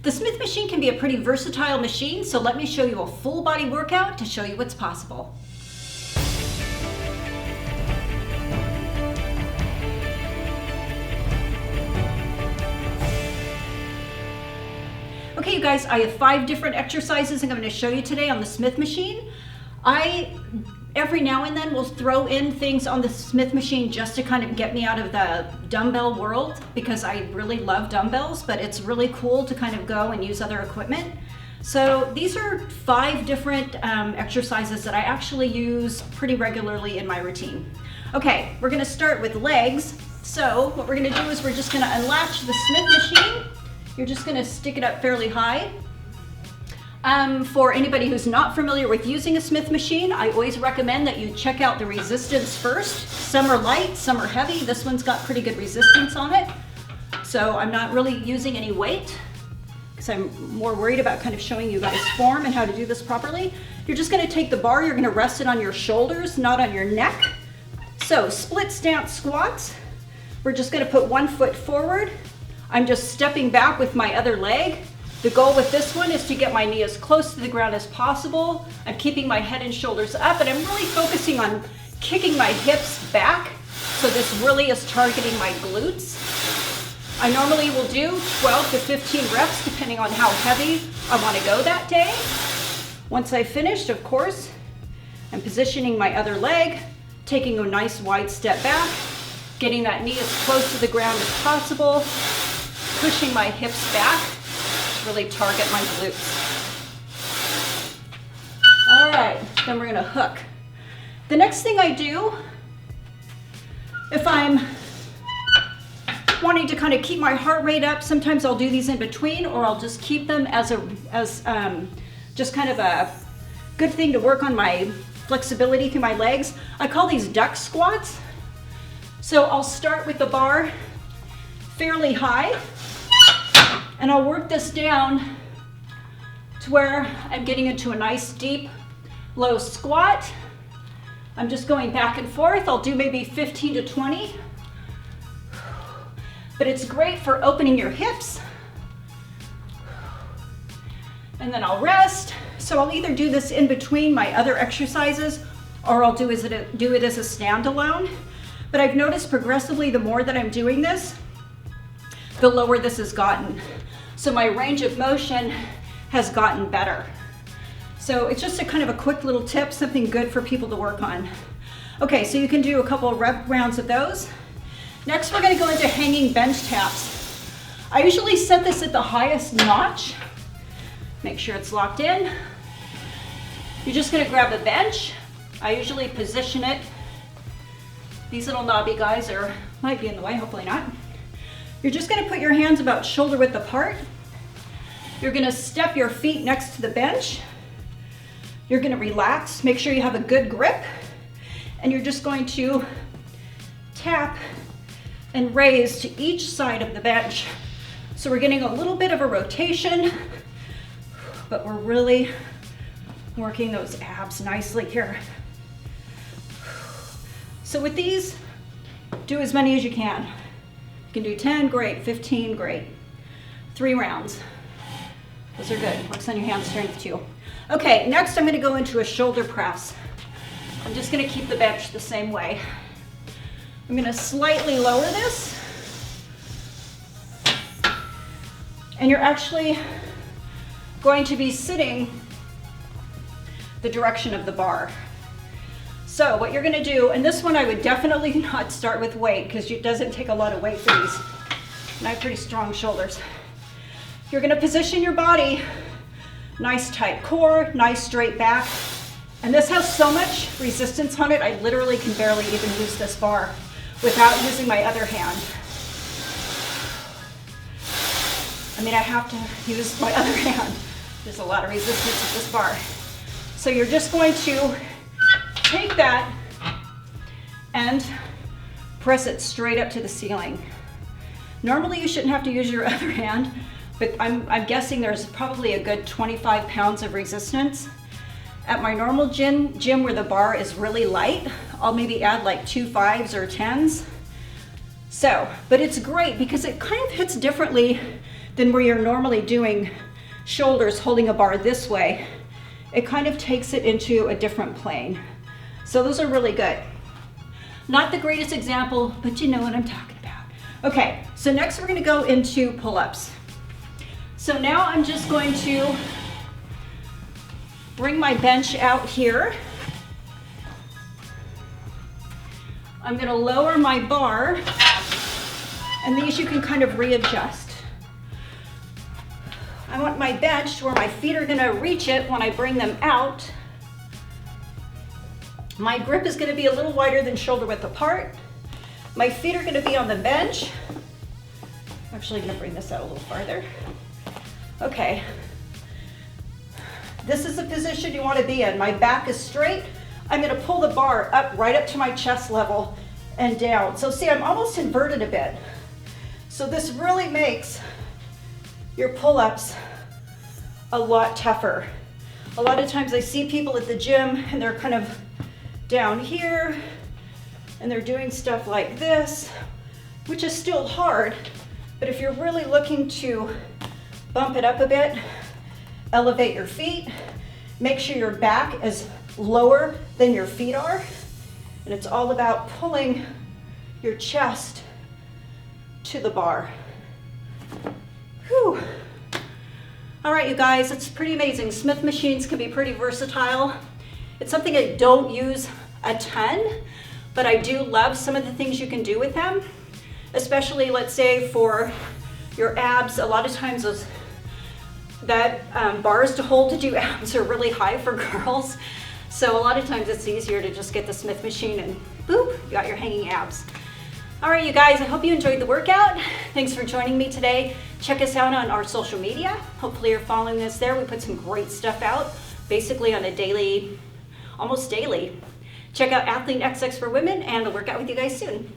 The Smith machine can be a pretty versatile machine, so let me show you a full body workout to show you what's possible. Okay, you guys, I have 5 different exercises I'm going to show you today on the Smith machine. Every now and then will throw in things on the Smith machine just to kind of get me out of the dumbbell world, because I really love dumbbells, but it's really cool to kind of go and use other equipment. So these are 5 different exercises that I actually use pretty regularly in my routine. Okay, we're going to start with legs. So what we're going to do is we're just going to unlatch the Smith machine. You're just going to stick it up fairly high. For anybody who's not familiar with using a Smith machine, I always recommend that you check out the resistance first. Some are light, some are heavy. This one's got pretty good resistance on it. So I'm not really using any weight because I'm more worried about kind of showing you guys form and how to do this properly. You're just going to take the bar, you're going to rest it on your shoulders, not on your neck. So split stance squats. We're just going to put one foot forward. I'm just stepping back with my other leg. The goal with this one is to get my knee as close to the ground as possible. I'm keeping my head and shoulders up, and I'm really focusing on kicking my hips back. So this really is targeting my glutes. I normally will do 12 to 15 reps depending on how heavy I want to go that day. Once I've finished, of course, I'm positioning my other leg, taking a nice wide step back, getting that knee as close to the ground as possible, pushing my hips back. Really target my glutes. All right, then we're gonna hook. The next thing I do, if I'm wanting to kind of keep my heart rate up, sometimes I'll do these in between, or I'll just keep them as just kind of a good thing to work on my flexibility through my legs. I call these duck squats. So I'll start with the bar fairly high, and I'll work this down to where I'm getting into a nice deep low squat. I'm just going back and forth. I'll do maybe 15 to 20. But it's great for opening your hips. And then I'll rest. So I'll either do this in between my other exercises, or I'll do it as a standalone. But I've noticed progressively the more that I'm doing this, the lower this has gotten. So my range of motion has gotten better. So it's just a kind of a quick little tip, something good for people to work on. Okay, so you can do a couple of rep rounds of those. Next, we're gonna go into hanging bench taps. I usually set this at the highest notch. Make sure it's locked in. You're just gonna grab a bench. I usually position it. These little knobby guys might be in the way, hopefully not. You're just going to put your hands about shoulder width apart. You're going to step your feet next to the bench. You're going to relax, make sure you have a good grip, and you're just going to tap and raise to each side of the bench. So we're getting a little bit of a rotation, but we're really working those abs nicely here. So with these, do as many as you can. You can do 10, great, 15, great. 3 rounds. Those are good. Works on your hand strength too. Okay, next I'm going to go into a shoulder press. I'm just going to keep the bench the same way. I'm going to slightly lower this. And you're actually going to be sitting the direction of the bar. So what you're gonna do, and this one I would definitely not start with weight because it doesn't take a lot of weight for these. And I have pretty strong shoulders. You're gonna position your body, nice tight core, nice straight back. And this has so much resistance on it, I literally can barely even use this bar without using my other hand. I mean, I have to use my other hand. There's a lot of resistance with this bar. So you're just going to take that and press it straight up to the ceiling. Normally you shouldn't have to use your other hand, but I'm guessing there's probably a good 25 pounds of resistance. At my normal gym where the bar is really light, I'll maybe add like 2 5s or 10s. So, but it's great because it kind of hits differently than where you're normally doing shoulders holding a bar this way. It kind of takes it into a different plane. So those are really good. Not the greatest example, but you know what I'm talking about. Okay, so next we're gonna go into pull-ups. So now I'm just going to bring my bench out here. I'm gonna lower my bar, and these you can kind of readjust. I want my bench to where my feet are gonna reach it when I bring them out. My grip is gonna be a little wider than shoulder width apart. My feet are gonna be on the bench. I'm actually gonna bring this out a little farther. Okay. This is the position you wanna be in. My back is straight. I'm gonna pull the bar up, right up to my chest level and down. So see, I'm almost inverted a bit. So this really makes your pull-ups a lot tougher. A lot of times I see people at the gym and they're kind of down here and they're doing stuff like this, which is still hard, but if you're really looking to bump it up a bit, elevate your feet, make sure your back is lower than your feet are, and it's all about pulling your chest to the bar. Whew. All right, you guys, it's pretty amazing. Smith machines can be pretty versatile. It's something I don't use a ton, but I do love some of the things you can do with them, especially, let's say, for your abs. A lot of times those bars to hold to do abs are really high for girls. So a lot of times it's easier to just get the Smith machine and boop, you got your hanging abs. All right, you guys, I hope you enjoyed the workout. Thanks for joining me today. Check us out on our social media. Hopefully you're following us there. We put some great stuff out, basically on a daily, almost daily. Check out Athlean-XX for women, and I'll work out with you guys soon.